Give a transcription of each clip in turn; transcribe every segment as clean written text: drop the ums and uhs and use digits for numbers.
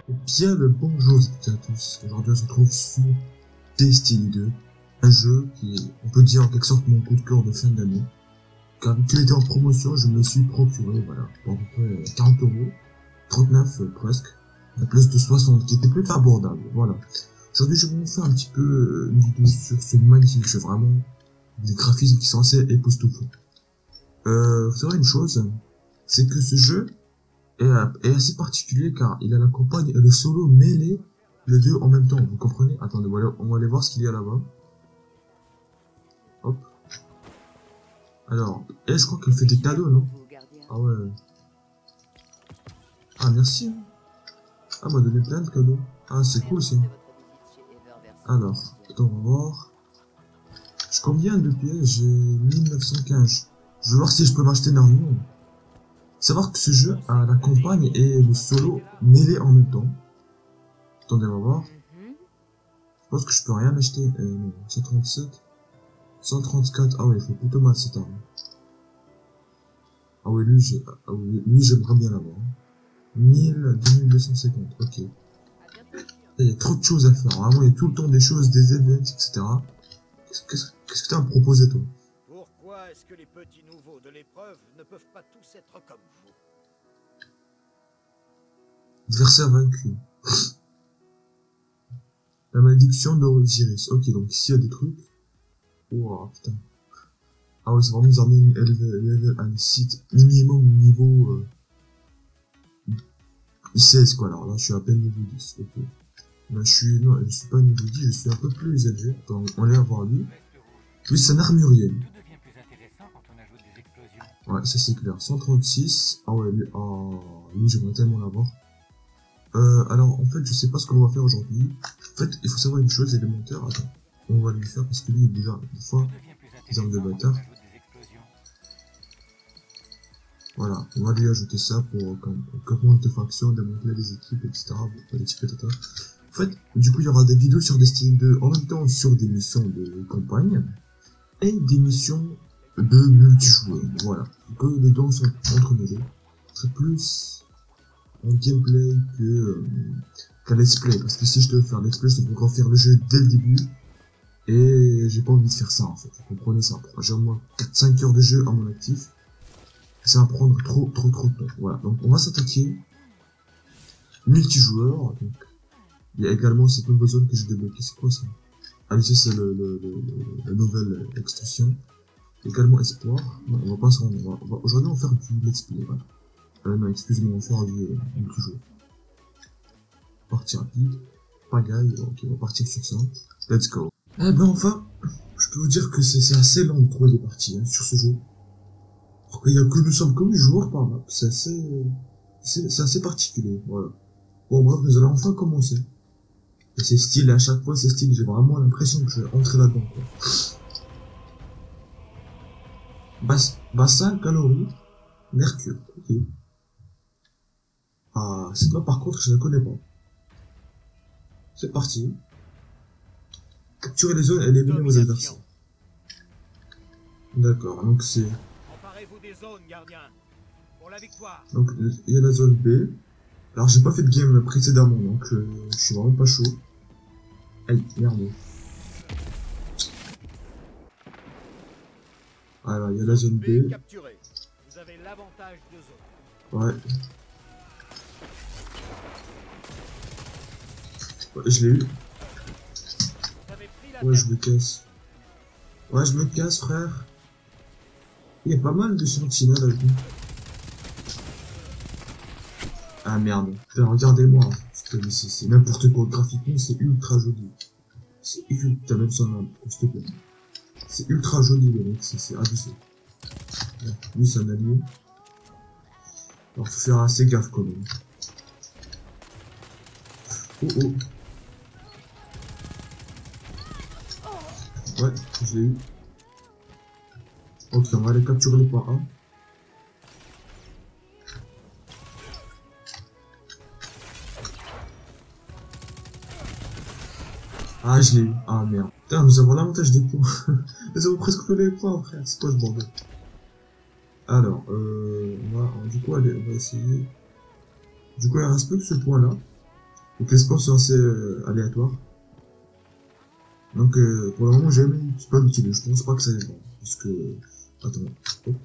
Bien le bonjour à tous. Aujourd'hui on se retrouve sur Destiny 2, un jeu qui est, on peut dire en quelque sorte mon coup de cœur de fin d'année. Car vu qu'il était en promotion, je me le suis procuré, voilà, pour à peu près 40 euros, 39 presque, à plus de 60, qui était plutôt abordable, voilà. Aujourd'hui je vais vous faire un petit peu une vidéo sur ce magnifique jeu, vraiment, des graphismes qui sont assez époustouflants. Vous savez une chose, c'est que ce jeu est assez particulier car il a la campagne et le solo mêlés, les deux en même temps, vous comprenez? Attendez, voilà, on va aller voir ce qu'il y a là-bas. Hop. Alors, et je crois qu'elle fait des cadeaux, non? Ah ouais. Ah merci. Ah, m'a donné plein de cadeaux. Ah, c'est cool ça. Alors, attends, on va voir. Je combien de pièces? J'ai 1915. Je vais voir si je peux m'acheter une armure. Savoir que ce jeu a la campagne et le solo mêlés en même temps. Attendez, on va voir. Je pense que je peux rien acheter. Non, 137. 134. Ah ouais, il fait plutôt mal cette arme. Ah oui, lui j'aimerais bien l'avoir. 2250, ok. Il y a trop de choses à faire. Vraiment, il y a tout le temps des choses, des events, etc. Qu'est-ce que t'as à me proposer, toi? Pourquoi est-ce que les petits nouveaux de l'épreuve ne peuvent pas tous être comme vous? Adversaire vaincu. La malédiction d'Osiris. Ok, donc ici il y a des trucs. Ouah, putain. Ah ouais, c'est vraiment des armées level à site minimum niveau 16 quoi. Alors là, je suis à peine niveau 10. Ok. Là, non, je suis pas niveau 10, je suis un peu plus élevé. Attends, on va aller voir lui. Lui, c'est un armurier. Ouais, ça c'est clair. 136. Ah ouais, lui j'aimerais tellement l'avoir. Alors, en fait, je sais pas ce qu'on va faire aujourd'hui. En fait, il faut savoir une chose élémentaire. Attends, on va lui faire parce que lui, il est déjà, des fois, des armes de bâtard. Voilà, on va lui ajouter ça pour comment de faction, démanteler les équipes, etc. Pour les types de tata. En fait, du coup, il y aura des vidéos sur Destiny 2 en même temps sur des missions de campagne et des missions de multijoueur. Voilà, que les deux sont entremêlés. C'est plus un gameplay qu'un let's play. Parce que si je devais faire un let's play, je devrais refaire le jeu dès le début. Et j'ai pas envie de faire ça en fait. Vous comprenez ça? J'ai au moins 4-5 heures de jeu à mon actif. Ça va prendre trop de temps. Voilà, donc on va s'attaquer multijoueur. Donc, il y a également cette nouvelle zone que j'ai débloquée. C'est quoi ça? Ah, ça c'est la nouvelle extension. Également espoir. Non, on va pas se rendre. Aujourd'hui on va faire du let's play. Voilà. Non, excusez-moi, on va faire du multijoueur. Partie rapide. Pagaille. Ok, on va partir sur ça. Let's go. Eh ben enfin, je peux vous dire que c'est assez lent de trouver des parties sur ce jeu. Il y a que nous sommes comme 8 joueurs par map, c'est assez particulier, voilà. Bon bref, nous allons enfin commencer. Et c'est style, à chaque fois c'est style, j'ai vraiment l'impression que je vais entrer là-dedans, quoi. Bassin, calories, mercure, ok. Ah, cette map par contre je ne la connais pas. C'est parti. Capturer les zones et éliminer vos adversaires. D'accord, donc c'est... Emparez-vous des zones, gardiens, pour la victoire. Donc il y a la zone B. Alors j'ai pas fait de game précédemment, donc je suis vraiment pas chaud. Aïe, merde. Voilà, il y a la zone B. Capturée. Vous avez l'avantage de zone. Ouais. Ouais, je l'ai eu. Ouais, je me casse. Ouais, je me casse, frère. Il y a pas mal de sentinelles avec nous. Ah merde. Putain, regardez-moi. C'est n'importe quoi. Graphiquement, c'est ultra joli. C'est ultra... Même son nom, s'il te plaît. C'est ultra joli, les mecs. C'est abusé. Ouais, lui, c'est un allié. Alors, faut faire assez gaffe, quand même. Oh oh. Ouais, je l'ai eu. Ok, on va aller capturer le point A. Ah, je l'ai eu. Ah, merde. Putain, nous avons l'avantage des points. Nous avons presque tous les points, frère. C'est quoi ce bordel? Alors, du coup, allez, on va essayer. Du coup, il reste plus que ce point-là. Donc les spawns sont assez aléatoires. Donc pour le moment j'ai jamais pas l'utile. Je pense pas que ça ait bon. Parce que. Attends. Hop.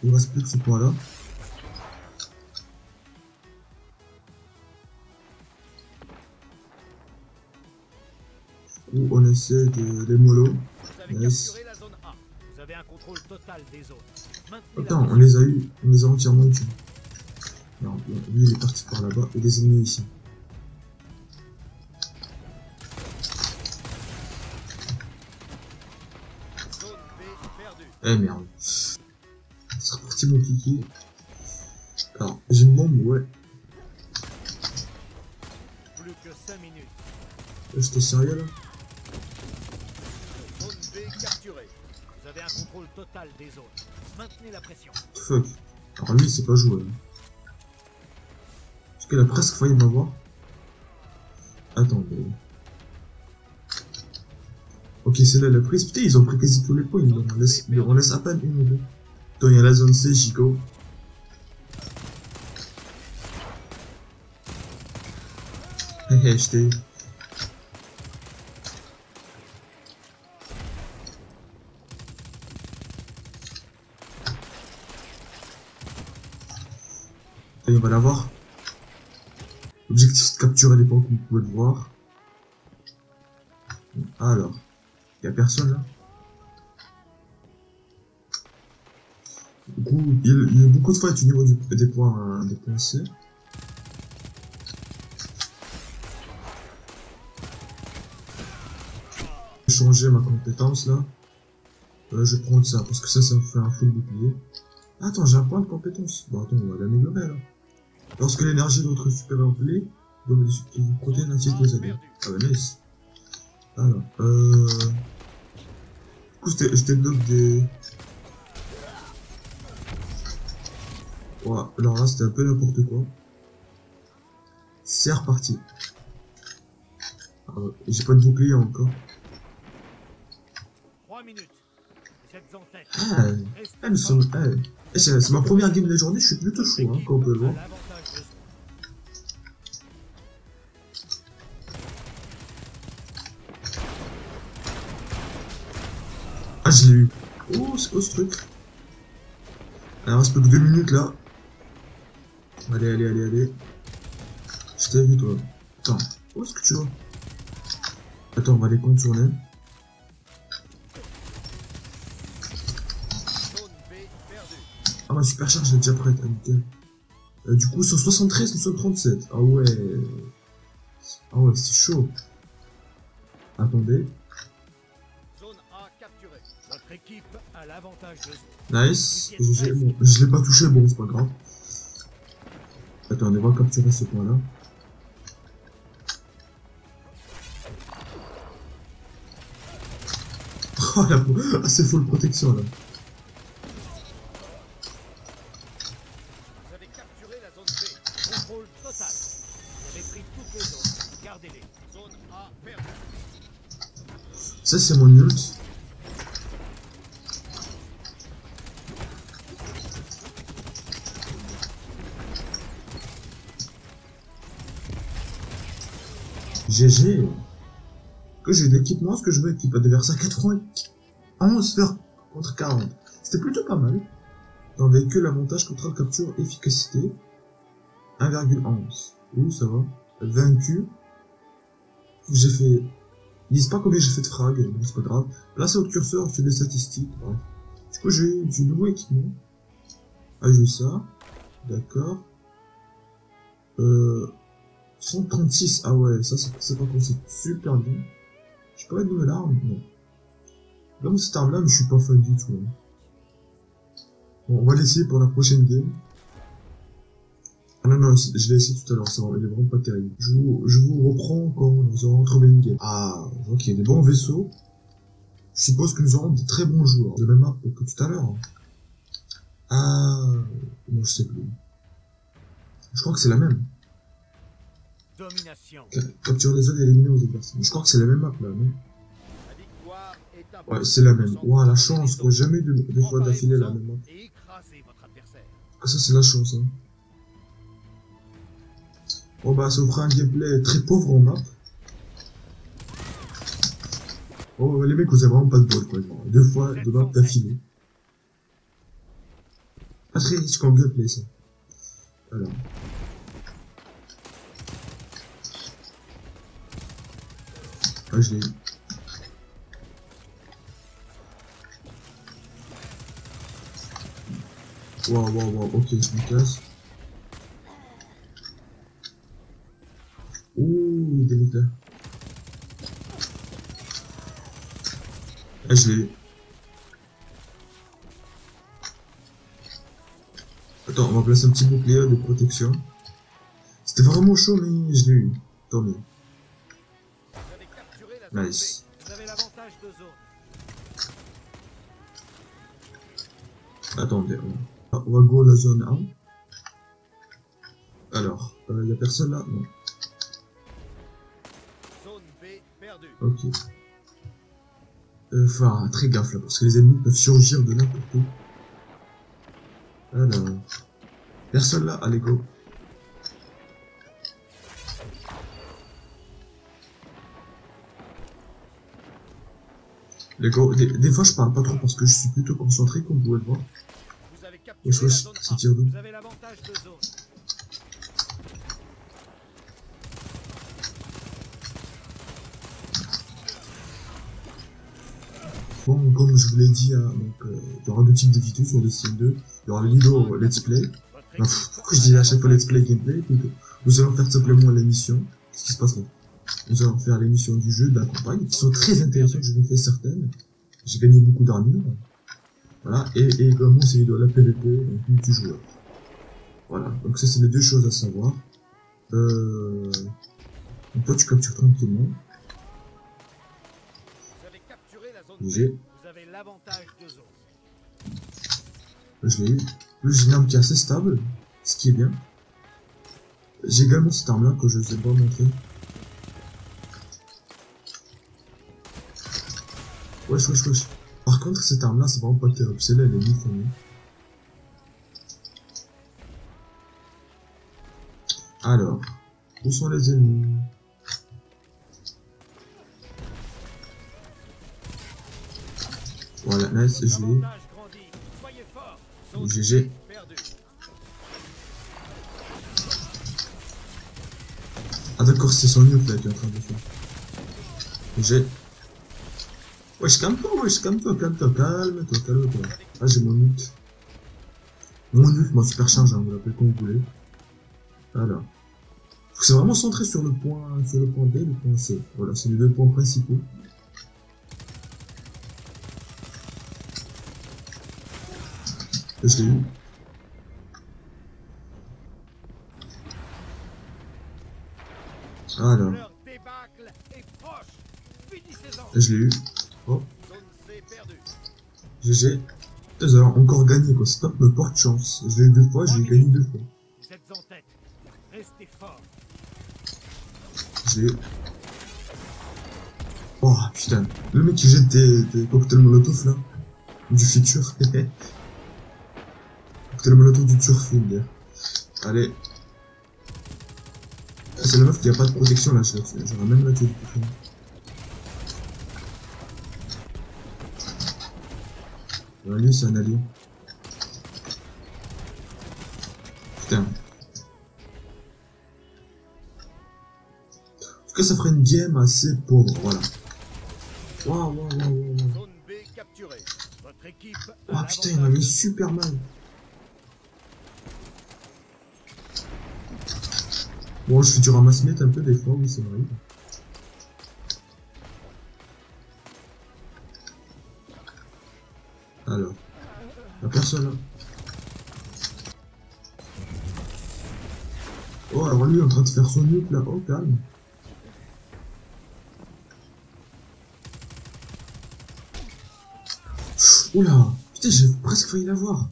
Il reste plus que ce point là. Où on essaie de les mollo. Vous avez Nice. capturé la zone A. Vous avez un contrôle total des zones. Maintenez Attends, la on les a eu, on les a entièrement tués. Non, lui il est parti par là-bas et des ennemis ici. zone B perdue. Eh merde. C'est reparti mon kiki. Alors, j'ai une bombe, ouais. Plus que 5 minutes. J'étais sérieux là? Zone B capturée. Vous avez un contrôle total des zones. Maintenez la pression. Fuck. Alors lui, c'est pas joué. Hein. Parce qu'il a presque failli m'avoir. Attendez. Ok, c'est là la prise. Putain, ils ont pris quasi tous les points. On laisse à peine une ou deux. Attends, il y a la zone C, Chico. Hé je t'ai eu. Et on va l'avoir. L'objectif c'est de capturer les points comme vous pouvez le voir. Alors, il y a personne là. Du coup, il y a beaucoup de fights au niveau des points C. Je vais changer ma compétence là. Je vais prendre ça parce que ça me fait un full bouclier. Attends, j'ai un point de compétence. Bon, attends, on va l'améliorer là. Lorsque l'énergie de votre supérieur blé donne des protéines ainsi que vos alliés. Ah bah nice. Alors, du coup, je débloque des... Ouais, alors là, c'était un peu n'importe quoi. C'est reparti. Ah ouais, j'ai pas de bouclier encore. 3 minutes. Vous êtes en tête. Ah, nous sommes... c'est ma première game de la journée, je suis plutôt chaud, hein, comme on peut le voir. Ah, je l'ai eu. Oh, c'est quoi ce truc? Alors, il reste plus que 2 minutes là. Allez, allez, allez, allez. Je t'ai vu, toi. Attends, où est-ce que tu vas? Attends, on va les contourner. Ah, ma supercharge est déjà prête, ah, nickel. Du coup, sur 73, nous sommes 37. Ah ouais. Ah ouais, c'est chaud. Attendez. Zone A capturée. Votre équipe a l'avantage de zone. Nice. Bon, je l'ai pas touché, bon, c'est pas grave. Attends, on va capturer ce point-là. Oh, la... c'est full protection, là. Vous avez capturé la zone B. Contrôle total. Vous avez pris toutes les zones. Gardez-les. Zone A perdue. Ça, c'est mon ult. GG. Que j'ai d'équipement, ce que je veux équipe adversaire 91 faire contre 40. C'était plutôt pas mal. Dans véhicule, avantage, contrôle, capture, efficacité. 1,11. Ouh, ça va. Vaincu. J'ai fait... Ils disent pas combien j'ai fait de frag, bon, c'est pas grave. Là, c'est au curseur, on fait des statistiques. Bref. Du coup, j'ai du nouveau équipement. Ah, j'ai ça. D'accord. 136. Ah ouais, ça, c'est pas possible. Super bien. J'ai pas de nouvelle arme, non. Comme cette arme-là, mais je suis pas fan du tout. Hein. Bon, on va l'essayer pour la prochaine game. Ah non, non, je l'ai essayé tout à l'heure, il est vraiment pas terrible. Je vous reprends quand nous aurons trouvé une game. Ah, je vois qu'il y a des bons vaisseaux. Je suppose que nous aurons des très bons joueurs. De la même map que tout à l'heure. Hein. Ah, non, je sais plus. Je crois que c'est la même. Domination. Capturer les zones et éliminer vos adversaires. Je crois que c'est la même map là, non? La victoire est à Ouais, c'est la même. Ouah, la chance, quoi. Jamais deux fois d'affilée la même map. et écrasez votre adversaire. Ah, ça, c'est la chance, hein. Oh bah ça vous fera un gameplay très pauvre en map. Oh les mecs vous avez vraiment pas de bol quoi. Genre, 2 fois de map d'affilée. Pas très riche comme gameplay ça. Alors. Ah je l'ai eu. Waouh, ok je me casse. Ouh il est là. Ah je l'ai eu. Attends, on va placer un petit bouclier de protection. C'était vraiment chaud, mais je l'ai eu. Tant mieux. Nice. Vous avez l'avantage de zone. Attendez, on va go la zone 1. Alors, y a personne là? Non. Zone B perdue. Ok. Enfin, très gaffe là, parce que les ennemis peuvent surgir de n'importe où. Alors. Personne là? Allez, go. Les gars, des fois je parle pas trop parce que je suis plutôt concentré comme vous pouvez le voir. Vous avez capturé la zone C'est A. tir d'où? Vous avez l'avantage de zone. Bon, comme je vous l'ai dit, hein, donc, il y aura 2 types de vidéos sur Destiny 2. Il y aura les vidéos let's play. Pourquoi je dis à chaque fois let's play gameplay plutôt. Nous allons faire simplement l'émission. Qu'est-ce qui se passe là? Nous allons faire l'émission du jeu de la campagne, qui sont très intéressantes, je vous fais certaines. J'ai gagné beaucoup d'armure. Voilà, et également ces vidéos la PVP, donc multijoueur. Voilà, donc ça c'est les 2 choses à savoir. Donc toi tu captures tranquillement. Vous avez capturé la zone B. Vous avez l'avantage de zone. Je l'ai eu. Plus j'ai une arme qui est assez stable, ce qui est bien. J'ai également cette arme là que je ne vous ai pas montré. Wesh. Par contre cette arme là c'est vraiment pas terrible, celle-là elle est mise pour nous. Alors, où sont les ennemis? Voilà, nice, je l'ai eu. GG. Ah d'accord, c'est son nuke là qui est en train de faire. J'ai... Wesh, calme-toi. Ah, j'ai mon nuke. Mon nuke, ma super charge, hein, vous l'appelez comme vous voulez. Alors. C'est vraiment centré sur le point B, le point C. Voilà, c'est les 2 points principaux. Et je l'ai eu. Alors. Et je l'ai eu. Oh. GG. Nous avons encore gagné quoi, stop me porte chance. Je l'ai eu 2 fois, je l'ai gagné 2 fois. Vous êtes en tête. Restez fort. Je l'ai eu. Oh putain, le mec qui jette des cocktails molotov là. Du futur. Cocktail molotov du turfing. Allez. C'est la meuf qui a pas de protection là, j'aurais même la tuer du coup. Lui c'est un allié. Putain. En tout cas ça ferait une game assez pauvre, voilà. Waouh. Zone B capturée. Votre équipe Oh putain il m'a mis super mal. Bon je fais du ramasse-miettes un peu des fois, oui c'est vrai. Alors, y'a personne là. Oh alors lui est en train de faire son nuke là, oh calme. Oula, putain j'ai presque failli l'avoir.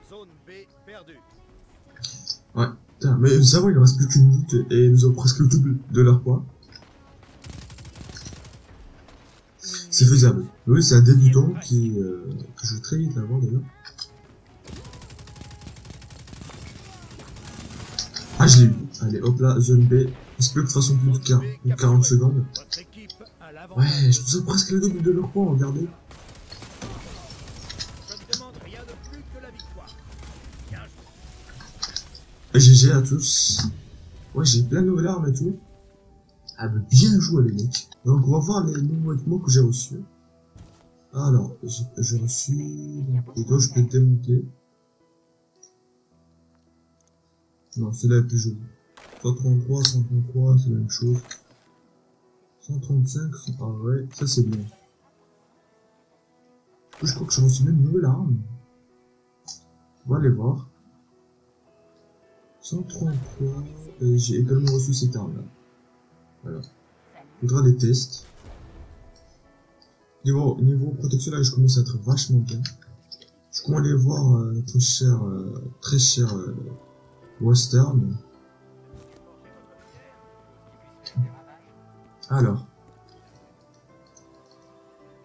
Zone B perdue. Ouais, putain, mais ça va il ne reste plus qu'une minute et nous avons presque le double de leur poids. C'est faisable. Oui, c'est un débutant qui que je vais très vite l'avoir d'ailleurs. Allez, hop là, zone B. Il se peut que de toute façon plus de 40 secondes. Votre équipe a Ouais, l'avantage. je trouve ça presque le double de leur points, regardez. Je ne demande rien de plus que la victoire. Bien joué. Et GG à tous. Ouais, j'ai plein de nouvelles armes et tout. Ah, bah, bien joué les mecs. Donc, on va voir les nouveaux équipements que j'ai reçus. Alors, j'ai reçu... Donc, les deux, je peux démonter. Non, c'est là la plus jolie. 133, 133, c'est la même chose. 135, ah ouais, ça c'est bien. Je crois que j'ai reçu même une nouvelle arme. On va aller voir. 133, et j'ai également reçu cette arme là. Voilà. Faudra des tests. Niveau protection là, je commence à être vachement bien. Je commence à aller voir notre cher, très cher Western. Alors.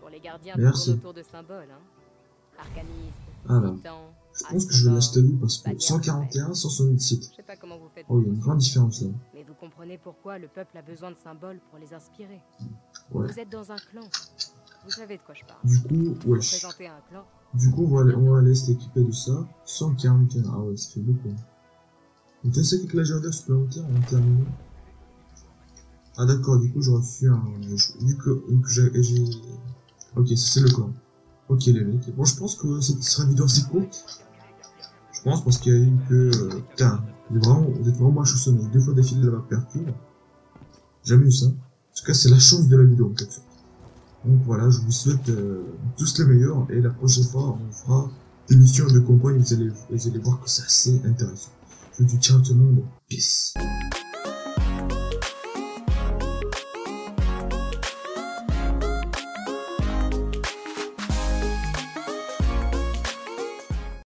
Pour les gardiens Merci. autour de symboles, hein. Arcaniste, Alors. titan, Je pense que je vais l'acheter lui parce que 141, 177. je sais pas comment vous faites. Oh, il y a une grande différence là. Mais vous comprenez pourquoi le peuple a besoin de symboles pour les inspirer. Ouais. Vous êtes dans un clan. Vous savez de quoi je parle. Du coup, Vous wesh. représentez un clan. Du coup, on va aller s'équiper de ça. 141. Ah ouais, ça fait beaucoup. On tient ça avec la légendaire supplémentaire, on termine. Ah d'accord, du coup, j'ai reçu un. Vu que j'ai. Ok, ça c'est le clan. Ok, les mecs. Bon, je pense que cette sera une vidéo assez courte. Je pense parce qu'il y a eu que. Putain, vous êtes vraiment chaussonné. 2 fois d'affilée la map percule. Jamais eu ça. En tout cas, c'est la chance de la vidéo en fait. Donc voilà, je vous souhaite tous les meilleurs et la prochaine fois on fera des missions de campagne, vous allez voir que c'est assez intéressant. Je vous dis ciao tout le monde, peace.